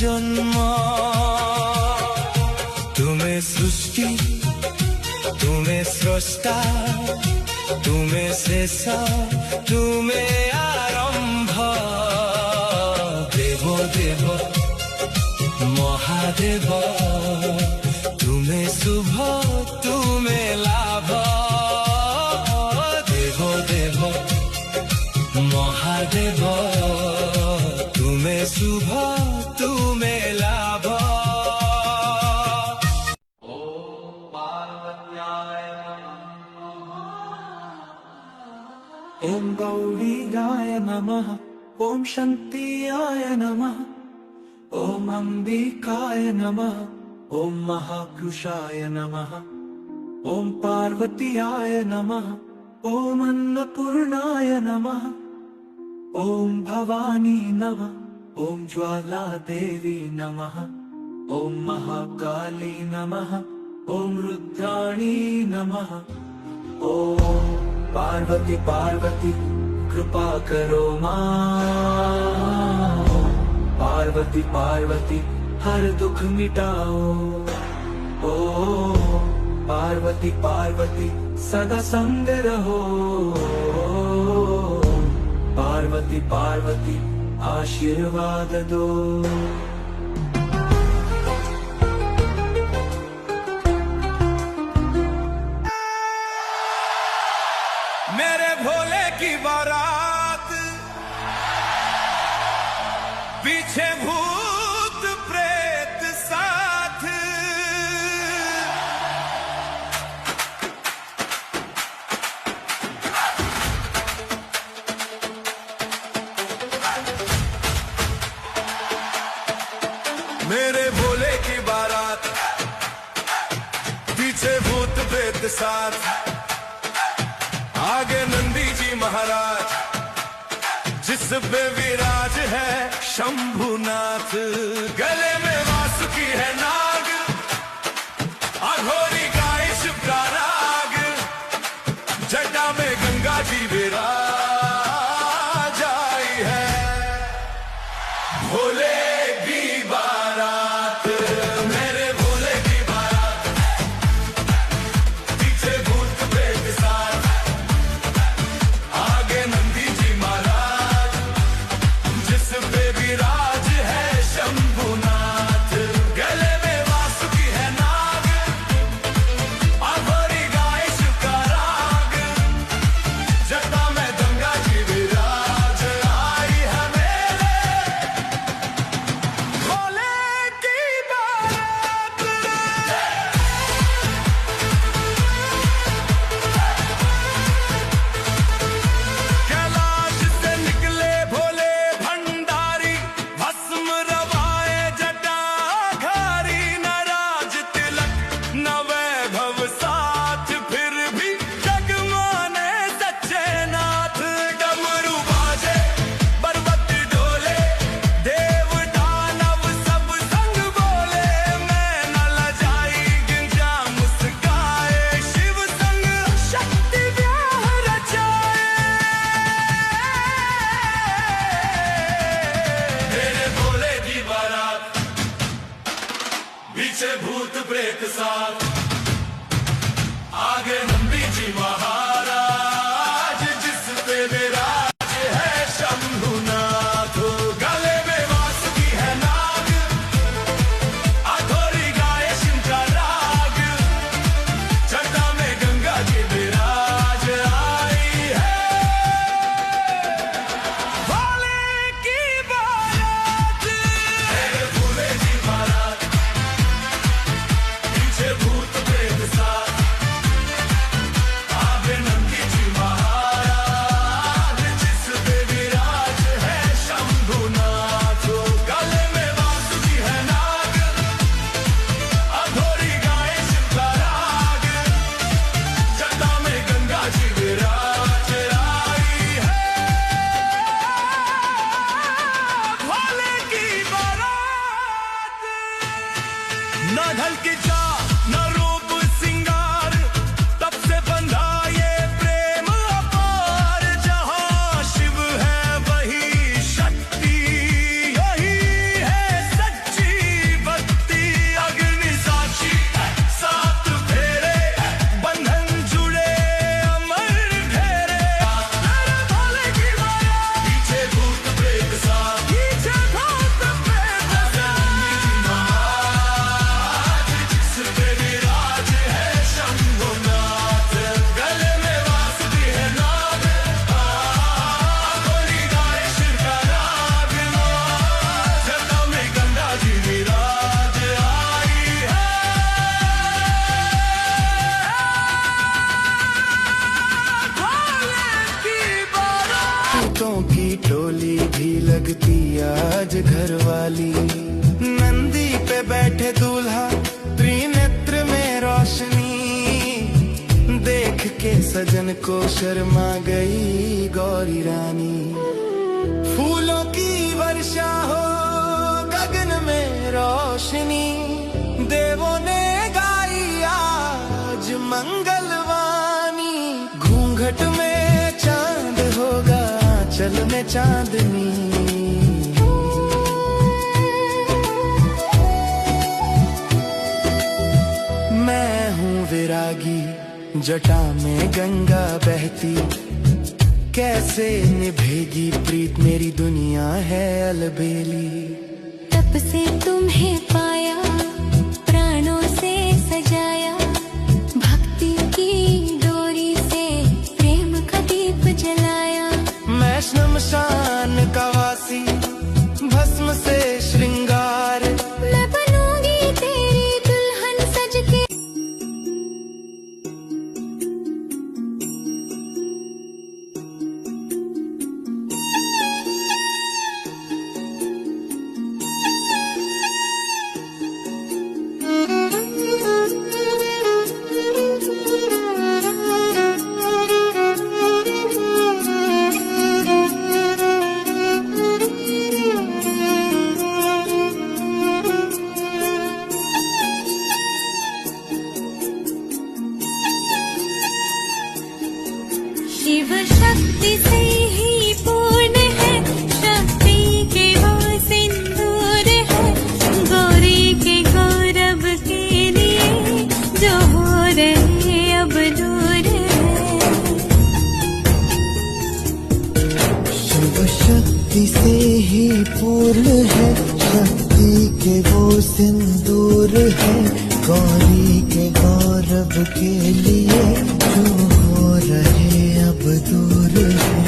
জন্ম। তুমি সৃষ্টি, তুমি স্রষ্টা, তুমি শেষ, তুমি আরম্ভ। দেব দেব মহাদেব, তুমি শুভ, তুমি লাভ। দেব দেব মহাদেব, তুমি শুভ, তুমি লাভ। ओम गौरीगाय नमः, ओम शक्तियाय नमः, ओम अंबिकाय नमः, ओम महापुरुषाय नमः, ओम पार्वतीयाय नमः, ओम अन्नपूर्णाय नमः, ओम भवानी नमः, ओम ज्वाला देवी नमः, ओम महाकाली नमः, ओम रुद्राणी नमः। ओम पार्वती पार्वती कृपा करो माँ। पार्वती पार्वती हर दुख मिटाओ। ओ पार्वती पार्वती सदा संग रहो। पार्वती पार्वती आशीर्वाद दो। मेरे भोले की बारात, पीछे भूत प्रेत साथ। मेरे भोले की बारात, पीछे भूत प्रेत साथ। आगे नंदी जी महाराज, जिस पे विराज है शंभुनाथ। गले में वासुकी है नाग, अघोरी गाय शिव का राग। जटा में गंगा जी विराज आई है। भोले की बारात, मेरे भोले की बारात, पीछे भूत प्रेत साथ। आगे नंदी जी महाराज, जिस पे विराज है शंभुनाथ। गले में वासुकी है नाग, अघोरी गाय शिव का राग। जटा में गंगा जी विराज आई है मेरे भोले की बारात। कैलाश से निकले भोले भंडारी, भस्म रवाए जटाधारी। न राज तिलक न वैभव साथ, फिर भी जग माने सच्चे नाथ। डमरू बाजे पर्वत डोले, देव दानव सब संग बोले। मैं न लजाई गिंजा मुस्काए, शिव संग शक्ति ब्याह रचाए। मेरे भोले की बारात, पीछे भूत प्रेत साथ। आगे नंदी जी महाराज, जिस पे विराज है शंभुनाथ। गले में वासुकी है नाग, अघोरी गाय शिव का राग। जटा में गंगा जी विराज आई है। भोले की बारात, मेरे भोले की बारात, पीछे भूत प्रेत साथ। आगे नंदी जी महाराज, जिस पे विराज है शंभुनाथ। गले में वासुकी है नाग, अघोरी गाय शिव का राग। जटा में गंगा जी विराज आई है। भोले की बारात, न ढल की जा न रूप सिंगार, तब से बंधा ये प्रेम अपार। जहाँ शिव है वही शक्ति, यही है सच्ची आज घर वाली। नंदी पे बैठे दूल्हा, त्रिनेत्र में रोशनी, देख के सजन को शर्मा गई गौरी रानी। फूलों की वर्षा हो गगन में रोशनी, देवों ने गाई आज मंगलवाणी। घूंघट में चांद होगा, आंचल में चांदनी। मैं हूँ विरागी, जटा में गंगा बहती, कैसे निभेगी प्रीत मेरी दुनिया है अलबेली। तब से तुम्हें पाया, प्राणों से सजाया, भक्ति की डोरी से प्रेम का दीप जलाया। मैं श्मशान का वासी, भस्म से श्रृंगार, मैं बनूंगी तेरी दुल्हन सज के। शिव शक्ति से ही पूर्ण है, शक्ति के वो सिंदूर है, गौरी के गौरव के लिए जो हो रहे अब दूर है। शिव शक्ति से ही पूर्ण है, शक्ति के वो सिंदूर है, गौरी के गौरव के लिए जो हो रहे अब दूर है।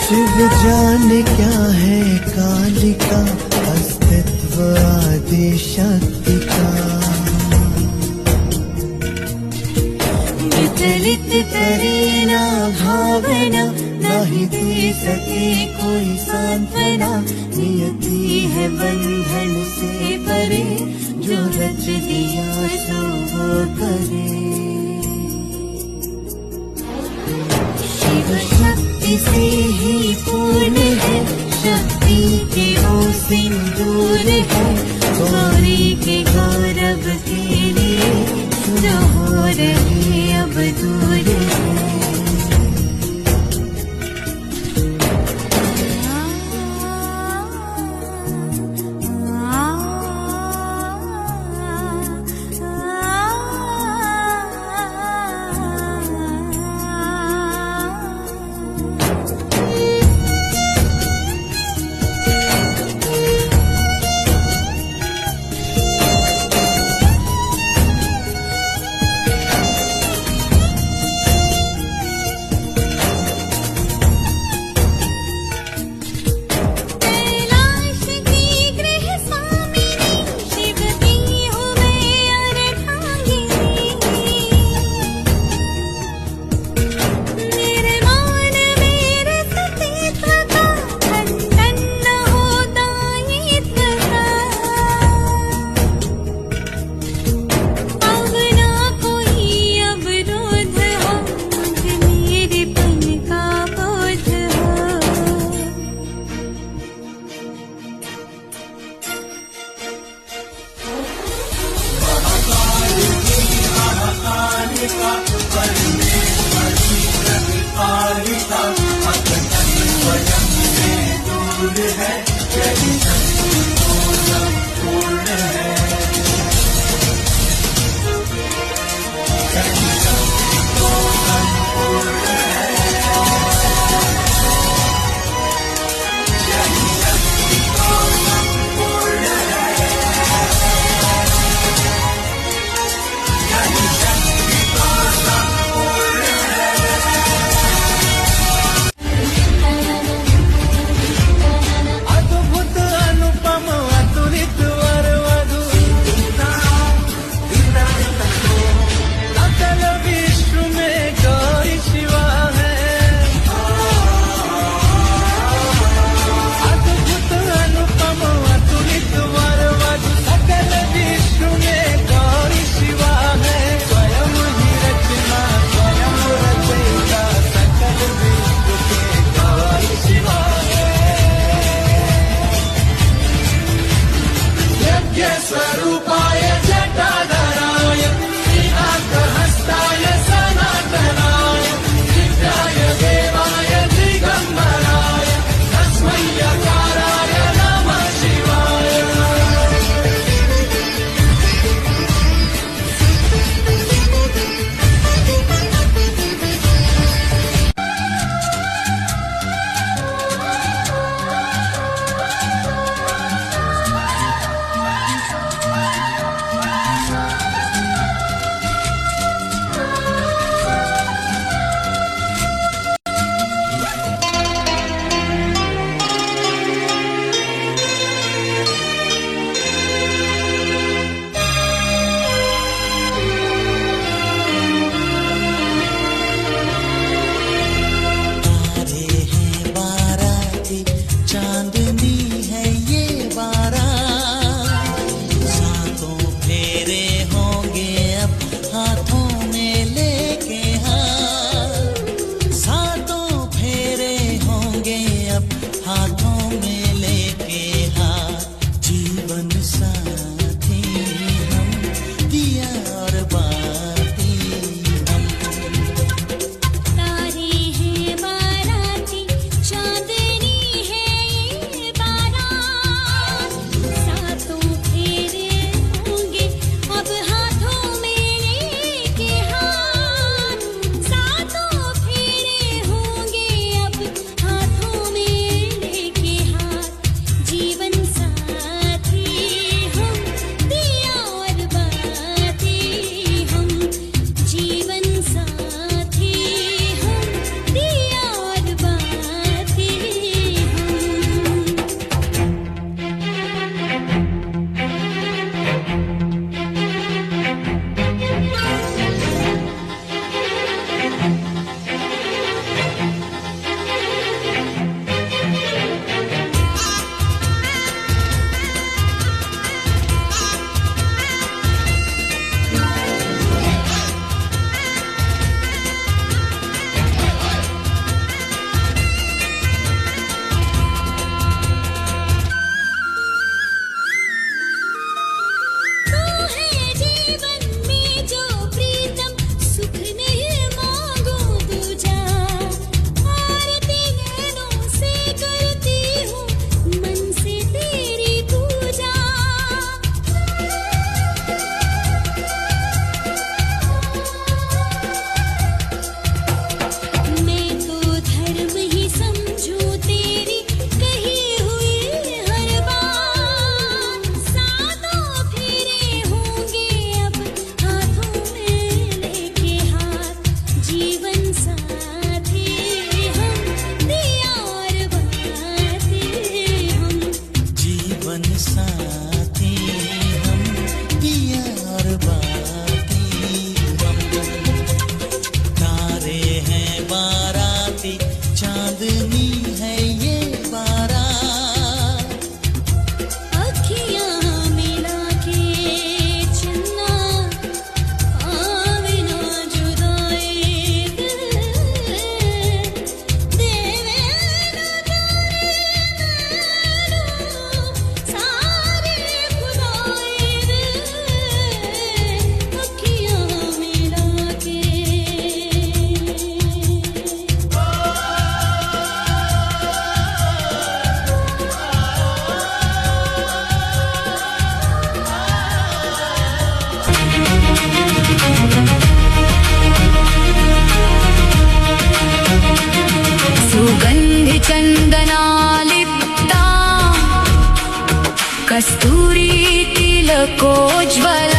शिव जाने क्या है कालिका, अस्तित्व आदि शक्ति का। विचलित करे ना भावना, नहीं दे सके कोई सांत्वना। नियति है बंधन से परे, जो रच दिया सो वो करे। शिव शक्ति से ही पूर्ण है, शक्ति के वो सिंदूर है, गौरी के गौरव के लिए जो हो रहे अब दूर है। कस्तूरी तिलकोज्ज्वला